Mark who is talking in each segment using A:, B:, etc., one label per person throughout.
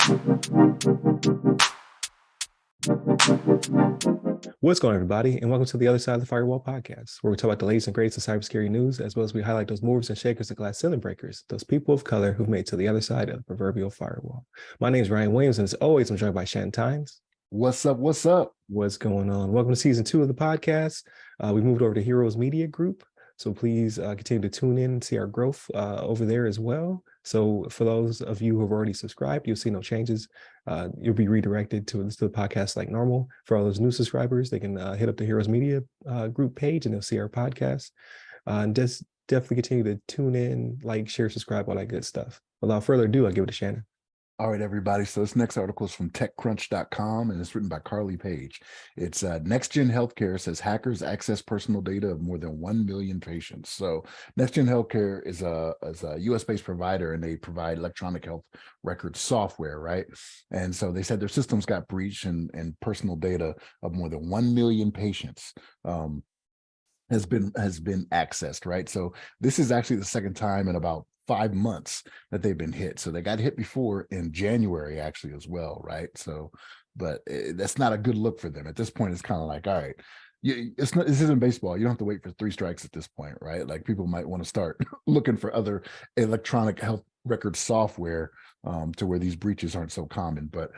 A: What's going on, everybody, and welcome to the Other Side of the Firewall podcast, where we talk about the latest and greatest in cybersecurity news, as well as we highlight those movers and shakers and glass ceiling breakers, those people of color who've made it to the other side of the proverbial firewall. My name is Ryan Williams, and as always, I'm joined by Shannon.
B: What's up? What's up?
A: What's going on? Welcome to season 2 of the podcast. We moved over to Heroes Media Group, so please continue to tune in and see our growth over there as well. So for those of you who have already subscribed, you'll see no changes. You'll be redirected to the podcast like normal. For all those new subscribers, they can hit up the Heroes Media Group page and they'll see our podcast. And just definitely continue to tune in, like, share, subscribe, all that good stuff. Without further ado, I'll give it to Shannon.
B: All right, everybody. So this next article is from TechCrunch.com, and it's written by Carly Page. It's NextGen Healthcare says hackers access personal data of more than 1 million patients. So NextGen Healthcare is a US-based provider, and they provide electronic health record software, right? And so they said their systems got breached, and personal data of more than 1 million patients has been accessed, right? So this is actually the second time in about 5 months that they've been hit. So they got hit before in January actually as well, right? So, but that's not a good look for them. At this point, it's kind of like, all right, this isn't baseball. You don't have to wait for 3 strikes at this point, right? Like, people might want to start looking for other electronic health record software to where these breaches aren't so common. But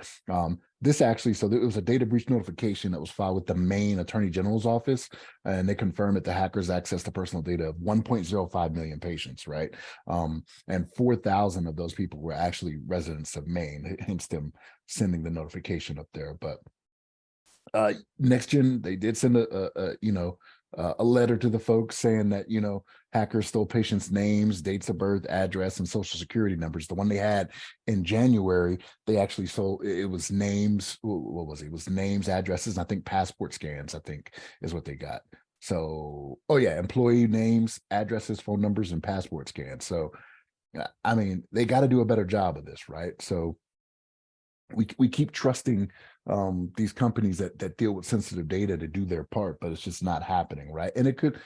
B: this actually, so there was a data breach notification that was filed with the Maine Attorney General's office, and they confirmed that the hackers accessed the personal data of 1.05 million patients, right? And 4,000 of those people were actually residents of Maine, hence them sending the notification up there. But NextGen, they did send a letter to the folks saying that, hackers stole patients' names, dates of birth, address, and social security numbers. The one they had in January, they actually sold, it was names. What was it? It was names, addresses, and I think passport scans, I think, is what they got. So, oh yeah, employee names, addresses, phone numbers, and passport scans. So, I mean, they got to do a better job of this, right? So we keep trusting these companies that deal with sensitive data to do their part, but it's just not happening, right? And it could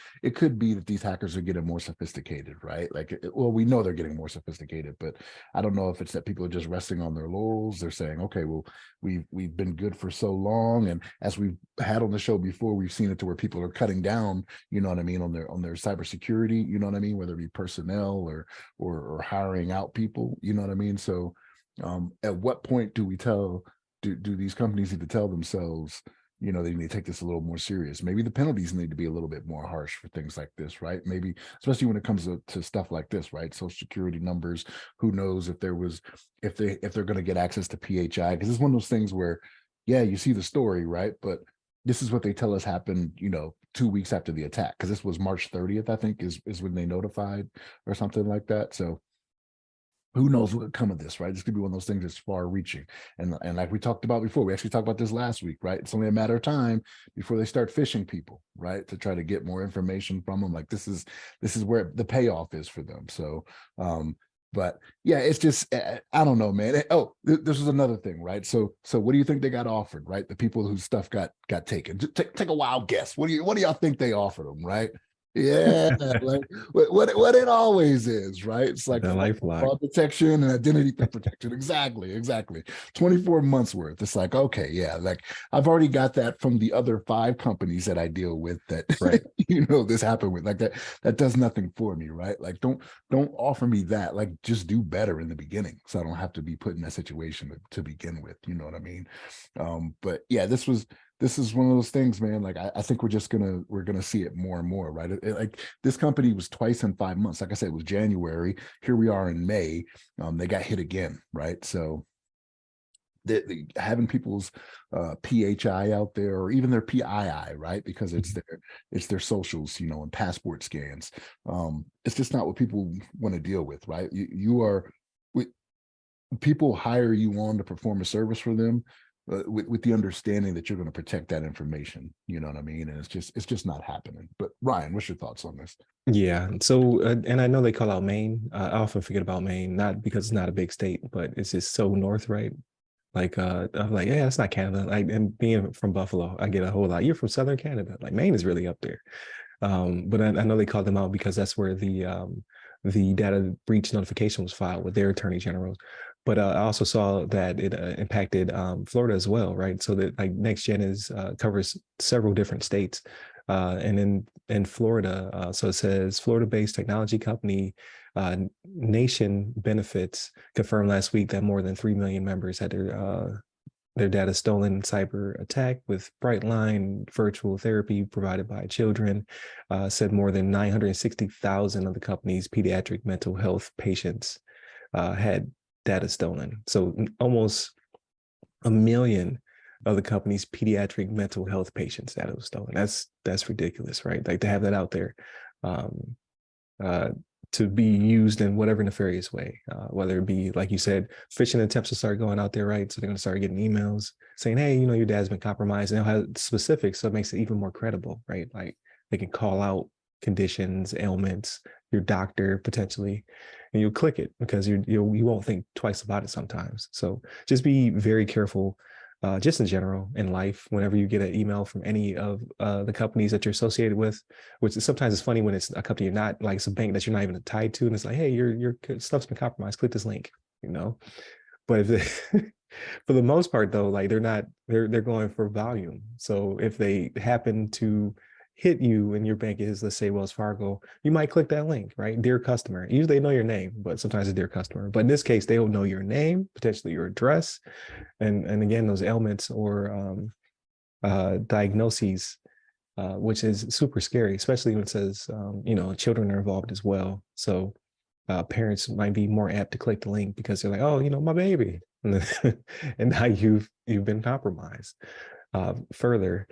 B: be that these hackers are getting more sophisticated, right? Like, well, we know they're getting more sophisticated, but I don't know if it's that people are just resting on their laurels. They're saying, okay, well, we've been good for so long, and as we've had on the show before, we've seen it to where people are cutting down, you know what I mean, on their cybersecurity, you know what I mean, whether it be personnel or hiring out people, you know what I mean. So at what point do we do these companies need to tell themselves, they need to take this a little more serious? Maybe the penalties need to be a little bit more harsh for things like this, right? Maybe, especially when it comes to stuff like this, right? Social security numbers, who knows if they're going to get access to PHI, because it's one of those things where, yeah, you see the story, right? But this is what they tell us happened, 2 weeks after the attack, because this was March 30th, I think, is when they notified or something like that. So who knows what could come of this, right? This could be one of those things that's far reaching. And like we talked about before, we actually talked about this last week, right? It's only a matter of time before they start phishing people, right? To try to get more information from them. Like, this is where the payoff is for them. So, but yeah, it's just, I don't know, man. This is another thing, right? So what do you think they got offered, right? The people whose stuff got taken. Take a wild guess. What do y'all think they offered them, right? Yeah, like what it always is, right? It's like fraud detection and identity theft protection. Exactly. 24 months worth. It's like, okay, yeah, like, I've already got that from the other 5 companies that I deal with that, right. This happened with. Like, that does nothing for me, right? Like, don't offer me that. Like, just do better in the beginning, so I don't have to be put in that situation to begin with. You know what I mean? But yeah, this is one of those things, man. Like, I think we're gonna see it more and more, right? Like, this company was twice in 5 months. Like I said, it was January. Here we are in May. They got hit again, right? So having people's PHI out there, or even their PII, right? Because it's their socials, and passport scans. It's just not what people want to deal with, right? People hire you on to perform a service for them, with the understanding that you're going to protect that information, you know what I mean? And it's just not happening. But Ryan, what's your thoughts on this?
A: Yeah. So, and I know they call out Maine. I often forget about Maine, not because it's not a big state, but it's just so north, right? Like, I'm like, yeah, it's not Canada. Like, and being from Buffalo, I get a whole lot. You're from Southern Canada. Like, Maine is really up there. But I know they call them out because that's where the the data breach notification was filed with their attorney general. But I also saw that it impacted Florida as well, right? So that like NextGen is covers several different states, and in Florida, so it says Florida-based technology company Nation Benefits confirmed last week that more than 3 million members had their data stolen in cyber attack with Brightline virtual therapy provided by children. Said more than 960,000 of the company's pediatric mental health patients had data stolen. So almost a million of the company's pediatric mental health patients data was stolen. That's ridiculous, right? Like to have that out there. Uh, to be used in whatever nefarious way, whether it be, like you said, phishing attempts to start going out there, right? So they're going to start getting emails saying, hey, you know, your dad's been compromised, and they'll have specifics. So it makes it even more credible, right? Like they can call out conditions, ailments, your doctor potentially, and you'll click it because you won't think twice about it sometimes. So just be very careful. Just in general in life, whenever you get an email from any of the companies that you're associated with, which is sometimes it's funny when it's a company you're not, like it's a bank that you're not even tied to, and it's like, hey, your stuff's been compromised, click this link, you know. But if they, for the most part though, like they're going for volume. So if they happen to hit you and your bank is, let's say, Wells Fargo, you might click that link, right? Dear customer. Usually they know your name, but sometimes it's dear customer. But in this case, they'll know your name, potentially your address, and again, those ailments or diagnoses, which is super scary, especially when it says, you know, children are involved as well. So parents might be more apt to click the link because they're like, oh, you know, my baby. And now you've been compromised. Further,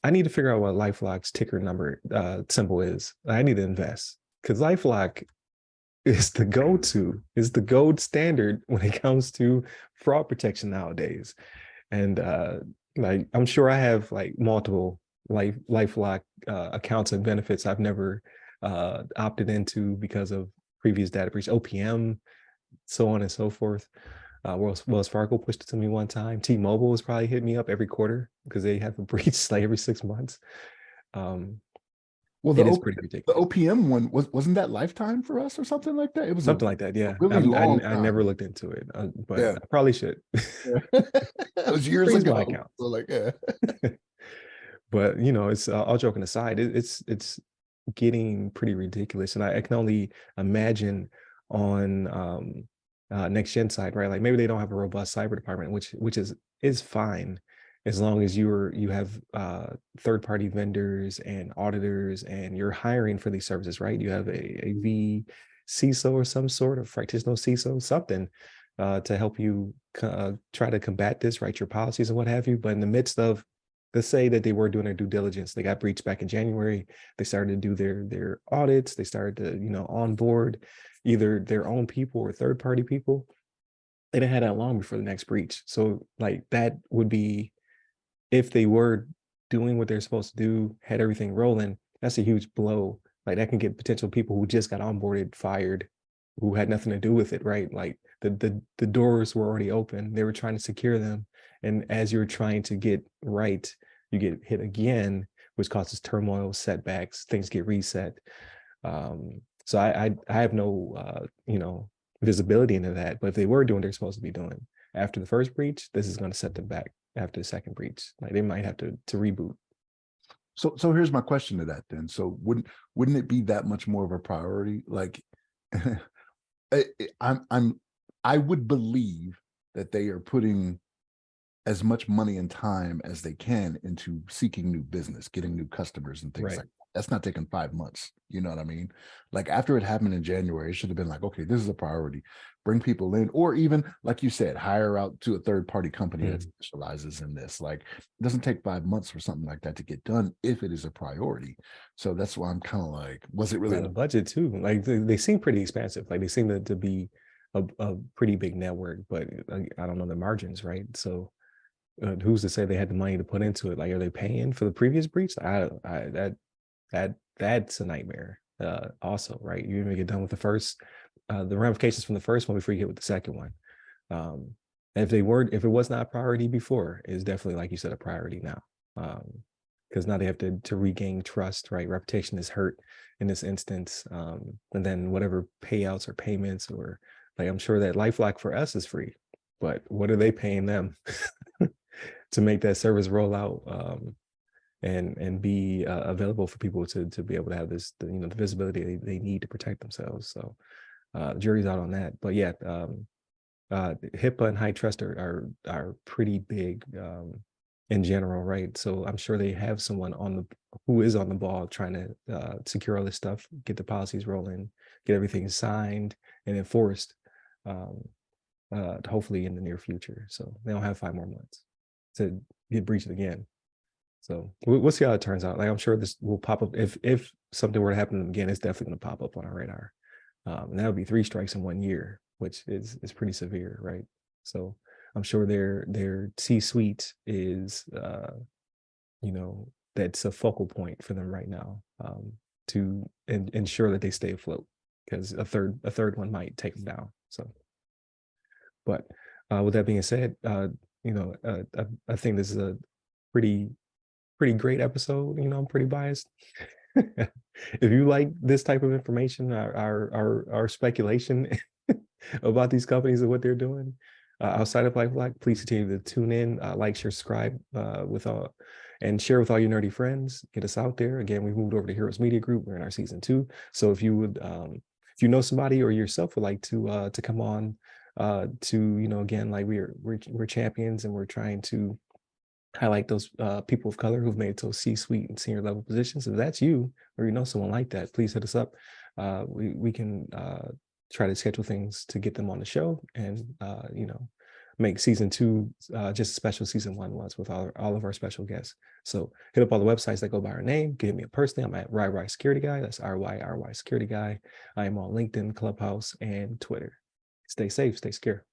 A: I need to figure out what LifeLock's ticker number symbol is. I need to invest because LifeLock is the go-to, is the gold standard when it comes to fraud protection nowadays. And like I'm sure I have like multiple LifeLock accounts and benefits I've never opted into because of previous data breach, OPM, so on and so forth. Wells Fargo pushed it to me one time. T-Mobile has probably hit me up every quarter because they have a breach like every 6 months.
B: Well,
A: it is pretty
B: the
A: ridiculous.
B: OPM one wasn't that lifetime for us or something like that? It was
A: Something like that,
B: a
A: yeah.
B: really long
A: I
B: time.
A: never looked into it, but
B: Yeah,
A: I probably should.
B: yeah. It was years
A: Freeze my
B: ago.
A: account.
B: So like, yeah.
A: But you know, it's all joking aside, it's getting pretty ridiculous, and I can only imagine on NextGen side, right? Like maybe they don't have a robust cyber department, which is fine as long as you have third-party vendors and auditors and you're hiring for these services, right? You have a V CISO or some sort of fractional CISO, something to help you try to combat this, write your policies and what have you. But in the midst of, let's say that they were doing their due diligence, they got breached back in January, they started to do their audits, they started to, you know, onboard either their own people or third-party people. They didn't have that long before the next breach. So like that would be, if they were doing what they're supposed to do, had everything rolling, that's a huge blow. Like that can get potential people who just got onboarded fired, who had nothing to do with it, right? Like the doors were already open. They were trying to secure them. And as you're trying to get right, you get hit again, which causes turmoil, setbacks, things get reset. So I have no you know, visibility into that. But if they were doing what they're supposed to be doing after the first breach, this is going to set them back after the second breach. Like they might have to reboot.
B: So here's my question to that then. So wouldn't it be that much more of a priority? Like I would believe that they are putting as much money and time as they can into seeking new business, getting new customers and things
A: Right.
B: like that. That's not taking 5 months. You know what I mean? Like after it happened in January, it should have been like, okay, this is a priority. Bring people in, or even like you said, hire out to a third-party company that specializes in this. Like it doesn't take 5 months for something like that to get done if it is a priority. So that's why I'm kind of like, was it really
A: Got a budget too? Like they seem pretty expansive. Like they seem to be a pretty big network, but I don't know the margins, right? So who's to say they had the money to put into it? Like, are they paying for the previous breach? That's a nightmare. Also, right? You even get done with the first, the ramifications from the first one before you get with the second one. And if it was not a priority before, it's definitely, like you said, a priority now. because now they have to regain trust, right? Reputation is hurt in this instance. And then whatever payouts or payments, or like, I'm sure that LifeLock for us is free, but what are they paying them to make that service roll out, and be available for people to be able to have this, the visibility they need to protect themselves. So jury's out on that. But yeah, HIPAA and high trust are pretty big in general, right? So I'm sure they have someone who is on the ball trying to secure all this stuff, get the policies rolling, get everything signed and enforced, hopefully in the near future. So they don't have 5 more months to get breached again. So we'll see how it turns out. Like, I'm sure this will pop up if something were to happen again. It's definitely going to pop up on our radar, and that would be 3 strikes in 1 year, which is pretty severe, right? So I'm sure their C-suite is, that's a focal point for them right now, to ensure that they stay afloat, because a third one might take them down. So, but with that being said, I think this is a pretty great episode. I'm pretty biased. If you like this type of information, our speculation about these companies and what they're doing outside of LifeLock, please continue to tune in, like, share, subscribe, and share with all your nerdy friends. Get us out there. Again, we moved over to Heroes Media Group. We're in our season 2. So if you would, if you know somebody or yourself would like to come on, again, like, we're champions, and we're trying to highlight those people of color who've made it to those C-suite and senior level positions. If that's you, or you know someone like that, please hit us up. We can try to schedule things to get them on the show, and make season 2 just as special season 1 was, with all of our special guests. So hit up all the websites that go by our name. Give me a personally. I'm at RY Security Guy. That's RY Security Guy. I am on LinkedIn, Clubhouse, and Twitter. Stay safe, stay secure.